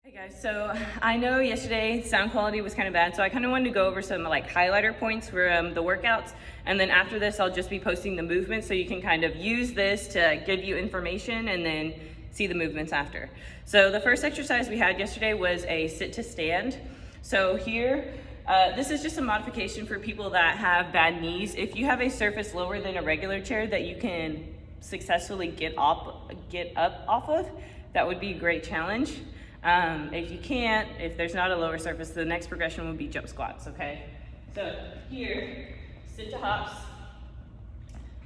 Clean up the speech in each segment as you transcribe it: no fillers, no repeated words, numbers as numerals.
Hey guys, so I know yesterday sound quality was kind of bad, so I kind of wanted to go over some like highlighter points for the workouts, and then after this I'll just be posting the movements so you can kind of use this to give you information and then see the movements after. So the first exercise we had yesterday was a sit to stand. So here, this is just a modification for people that have bad knees. If you have a surface lower than a regular chair that you can successfully get up off of, that would be a great challenge. If you can't, if there's not a lower surface, the next progression would be jump squats, okay? So here, sit to hops.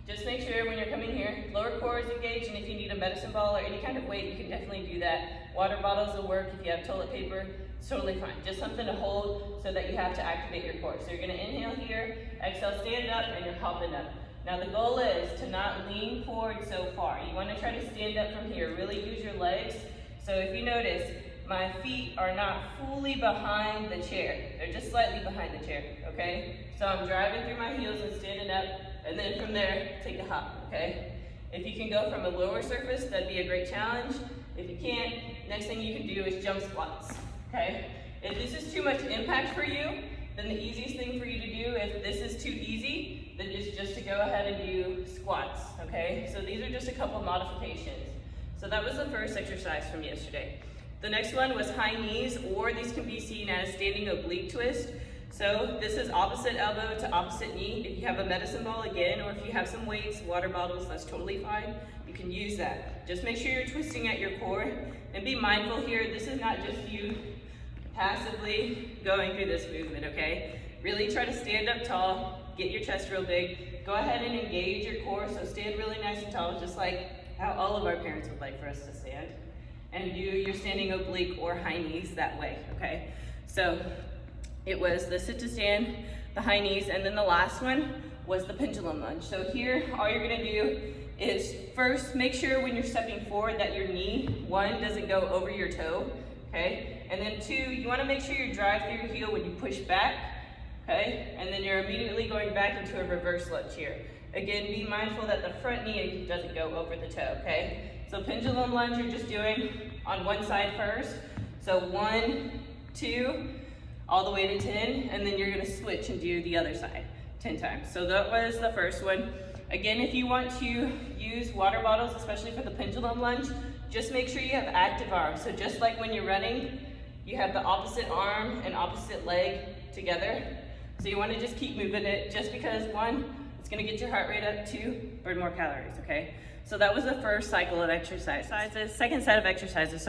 Just make sure when you're coming here, lower core is engaged, and if you need a medicine ball or any kind of weight, you can definitely do that. Water bottles will work. If you have toilet paper, it's totally fine. Just something to hold so that you have to activate your core. So you're gonna inhale here, exhale, stand up, and you're hopping up. Now the goal is to not lean forward so far. You wanna try to stand up from here, really use your legs. So if you notice, my feet are not fully behind the chair. They're just slightly behind the chair, okay? So I'm driving through my heels and standing up, and then from there, take a hop, okay? If you can go from a lower surface, that'd be a great challenge. If you can't, next thing you can do is jump squats, okay? If this is too much impact for you, then the easiest thing for you to do, if this is too easy, then is just to go ahead and do squats, okay? So these are just a couple modifications. So that was the first exercise from yesterday. The next one was high knees, or these can be seen as standing oblique twist. So this is opposite elbow to opposite knee. If you have a medicine ball again, or if you have some weights, water bottles, that's totally fine. You can use that. Just make sure you're twisting at your core, and be mindful here, this is not just you passively going through this movement, okay? Really try to stand up tall, get your chest real big. Go ahead and engage your core, so stand really nice and tall, just like how all of our parents would like for us to stand. And do your standing oblique or high knees that way, okay? So it was the sit to stand, the high knees, and then the last one was the pendulum lunge. So here, all you're gonna do is first make sure when you're stepping forward that your knee, one, doesn't go over your toe, okay? And then two, you wanna make sure you drive through your heel when you push back, okay? And then you're immediately going back into a reverse lunge here. Again, be mindful that the front knee doesn't go over the toe, okay? So pendulum lunge, you're just doing on one side first. So 1, 2, all the way to 10, and then you're gonna switch and do the other side 10 times. So that was the first one. Again, if you want to use water bottles, especially for the pendulum lunge, just make sure you have active arms. So just like when you're running, you have the opposite arm and opposite leg together. So you wanna just keep moving it, just because one, it's gonna get your heart rate up, two, burn more calories, okay? So that was the first cycle of exercises. Second set of exercises,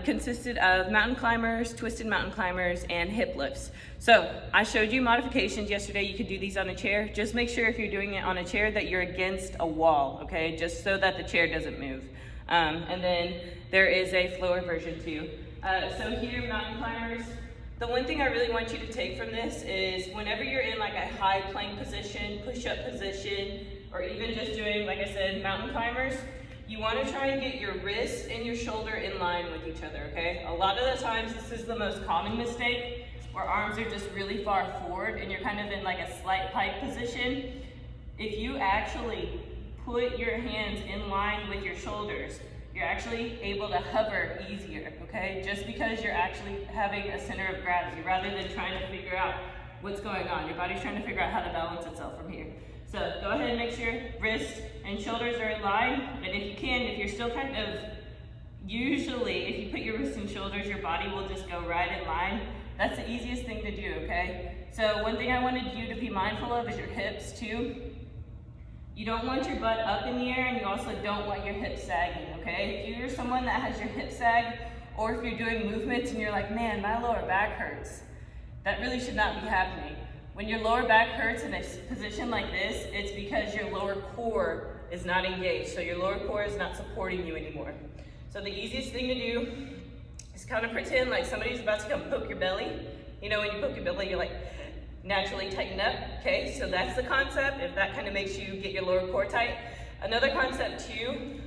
consisted of mountain climbers, twisted mountain climbers, and hip lifts. So I showed you modifications yesterday. You could do these on a chair. Just make sure if you're doing it on a chair that you're against a wall, okay? Just so that the chair doesn't move. And then there is a floor version too. So here, mountain climbers. The one thing I really want you to take from this is whenever you're in like a high plank position, push-up position, or even just doing, like I said, mountain climbers, you want to try and get your wrist and your shoulder in line with each other, okay? A lot of the times, this is the most common mistake, where arms are just really far forward and you're kind of in like a slight pike position. If you actually put your hands in line with your shoulders, you're actually able to hover easier, okay? Just because you're actually having a center of gravity rather than trying to figure out what's going on. Your body's trying to figure out how to balance itself from here. So go ahead and make sure wrists and shoulders are in line. And if you can, if you're still kind of, usually if you put your wrists and shoulders, your body will just go right in line. That's the easiest thing to do, okay? So one thing I wanted you to be mindful of is your hips too. You don't want your butt up in the air, and you also don't want your hips sagging, okay? If you're someone that has your hips sag, or if you're doing movements and you're like, man, my lower back hurts, that really should not be happening. When your lower back hurts in a position like this, it's because your lower core is not engaged. So your lower core is not supporting you anymore. So the easiest thing to do is kind of pretend like somebody's about to come poke your belly. You know, when you poke your belly, you're like, naturally tighten up, okay? So that's the concept, if that kind of makes you get your lower core tight. Another concept too,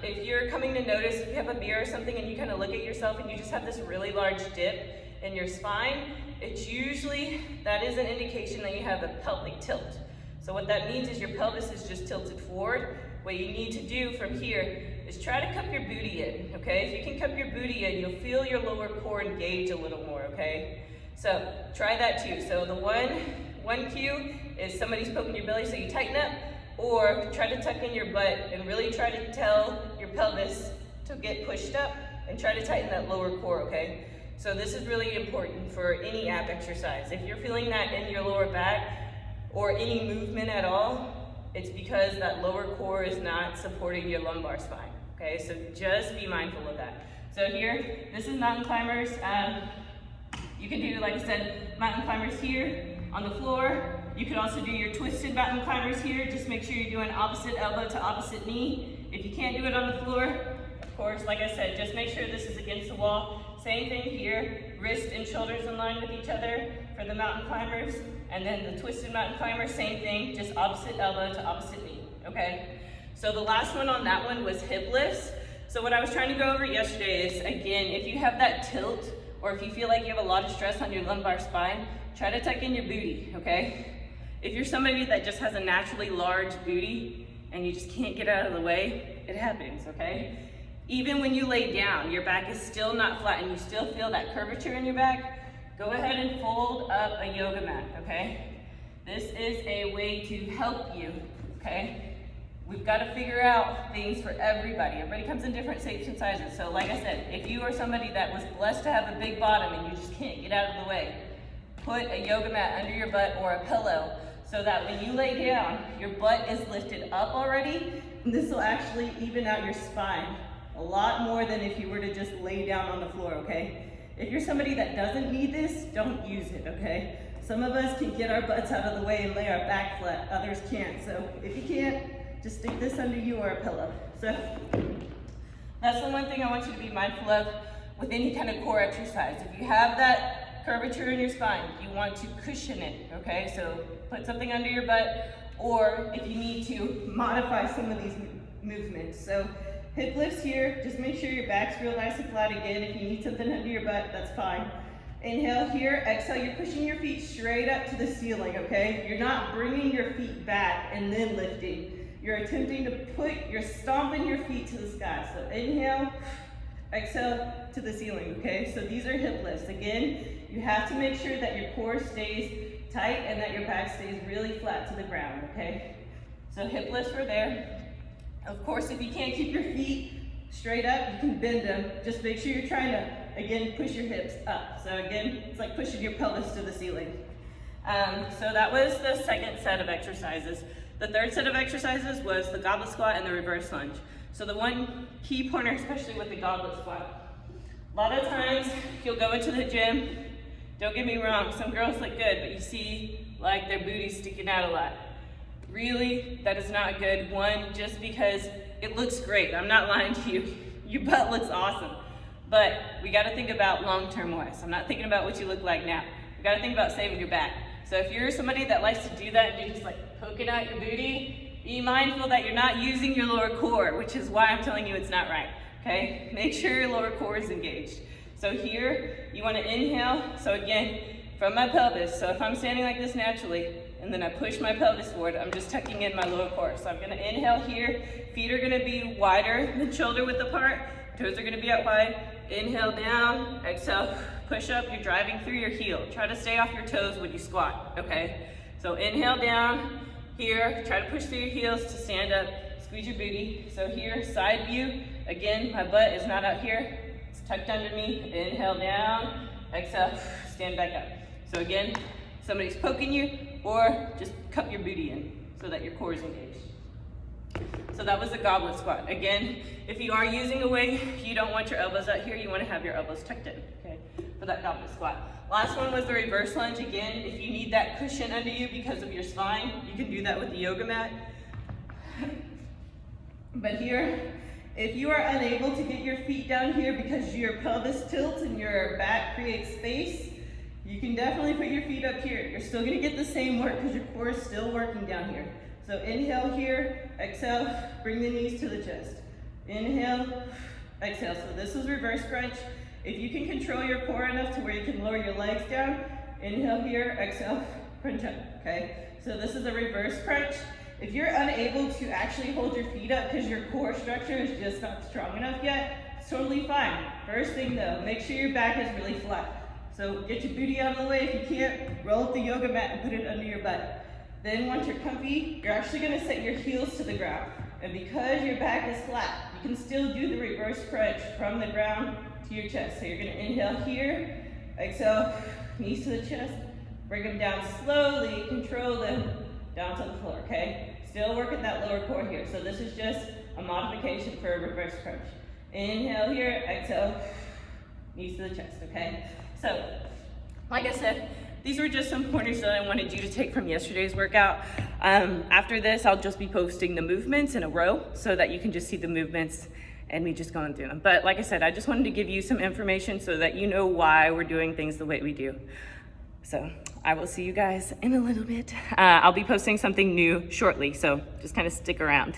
if you're coming to notice, if you have a mirror or something and you kind of look at yourself and you just have this really large dip in your spine, it's usually, that is an indication that you have a pelvic tilt. So what that means is your pelvis is just tilted forward. What you need to do from here is try to cup your booty in, okay? If you can cup your booty in, you'll feel your lower core engage a little more, okay? So try that too. So the one cue is somebody's poking your belly, so you tighten up, or try to tuck in your butt and really try to tell your pelvis to get pushed up and try to tighten that lower core, okay? So this is really important for any ab exercise. If you're feeling that in your lower back or any movement at all, it's because that lower core is not supporting your lumbar spine, okay? So just be mindful of that. So here, this is mountain climbers. You can do, like I said, mountain climbers here on the floor. You can also do your twisted mountain climbers here. Just make sure you're doing opposite elbow to opposite knee. If you can't do it on the floor, of course, like I said, just make sure this is against the wall. Same thing here, wrist and shoulders in line with each other for the mountain climbers. And then the twisted mountain climber, same thing, just opposite elbow to opposite knee, okay? So the last one on that one was hip lifts. So what I was trying to go over yesterday is, again, if you have that tilt, or if you feel like you have a lot of stress on your lumbar spine, try to tuck in your booty, okay? If you're somebody that just has a naturally large booty and you just can't get out of the way, it happens, okay? Even when you lay down, your back is still not flat and you still feel that curvature in your back, go ahead and fold up a yoga mat, okay? This is a way to help you, okay? We've got to figure out things for everybody. Everybody comes in different shapes and sizes. So like I said, if you are somebody that was blessed to have a big bottom and you just can't get out of the way, put a yoga mat under your butt or a pillow so that when you lay down, your butt is lifted up already. And this will actually even out your spine a lot more than if you were to just lay down on the floor, okay? If you're somebody that doesn't need this, don't use it, okay? Some of us can get our butts out of the way and lay our back flat, others can't. So if you can't, just stick this under you or a pillow. So that's the one thing I want you to be mindful of with any kind of core exercise. If you have that curvature in your spine, you want to cushion it, okay? So put something under your butt, or if you need to, modify some of these movements. So hip lifts here, just make sure your back's real nice and flat again. If you need something under your butt, that's fine. Inhale here, exhale, you're pushing your feet straight up to the ceiling, okay? You're not bringing your feet back and then lifting. You're attempting to you're stomping your feet to the sky. So inhale, exhale to the ceiling, okay? So these are hip lifts. Again, you have to make sure that your core stays tight and that your back stays really flat to the ground, okay? So hip lifts are there. Of course, if you can't keep your feet straight up, you can bend them. Just make sure you're trying to, again, push your hips up. So again, it's like pushing your pelvis to the ceiling. So that was the second set of exercises. The third set of exercises was the goblet squat and the reverse lunge. So the one key pointer, especially with the goblet squat, a lot of times you'll go into the gym, don't get me wrong, some girls look good, but you see like their booty's sticking out a lot. Really, that is not good. One, just because it looks great. I'm not lying to you. Your butt looks awesome. But we gotta think about long-term wise. I'm not thinking about what you look like now. We gotta think about saving your back. So if you're somebody that likes to do that and you're just like poking out your booty, be mindful that you're not using your lower core, which is why I'm telling you it's not right, okay? Make sure your lower core is engaged. So here, you wanna inhale. So again, from my pelvis. So if I'm standing like this naturally, and then I push my pelvis forward, I'm just tucking in my lower core. So I'm gonna inhale here. Feet are gonna be wider than shoulder width apart. Toes are gonna be out wide. Inhale down, exhale, push up. You're driving through your heel. Try to stay off your toes when you squat, okay? So inhale down here. Try to push through your heels to stand up. Squeeze your booty. So here, side view. Again, my butt is not out here. It's tucked under me. Inhale down, exhale, stand back up. So again, somebody's poking you, or just cup your booty in so that your core is engaged. So that was the goblet squat. Again, if you are using a wig, you don't want your elbows out here, you want to have your elbows tucked in, okay, for that goblet squat. Last one was the reverse lunge. Again, if you need that cushion under you because of your spine, you can do that with the yoga mat. But here, if you are unable to get your feet down here because your pelvis tilts and your back creates space, you can definitely put your feet up here. You're still gonna get the same work because your core is still working down here. So inhale here, exhale, bring the knees to the chest. Inhale, exhale. So this is reverse crunch. If you can control your core enough to where you can lower your legs down, inhale here, exhale, crunch up, okay? So this is a reverse crunch. If you're unable to actually hold your feet up because your core structure is just not strong enough yet, it's totally fine. First thing though, make sure your back is really flat. So get your booty out of the way. If you can't, roll up the yoga mat and put it under your butt. Then once you're comfy, you're actually gonna set your heels to the ground. And because your back is flat, you can still do the reverse crunch from the ground to your chest. So you're gonna inhale here, exhale, knees to the chest, bring them down slowly, control them down to the floor, okay? Still working that lower core here. So this is just a modification for a reverse crunch. Inhale here, exhale, knees to the chest, okay? So, like I said, these were just some pointers that I wanted you to take from yesterday's workout. After this, I'll just be posting the movements in a row so that you can just see the movements and me just going through them. But like I said, I just wanted to give you some information so that you know why we're doing things the way we do. So I will see you guys in a little bit. I'll be posting something new shortly, so just kind of stick around.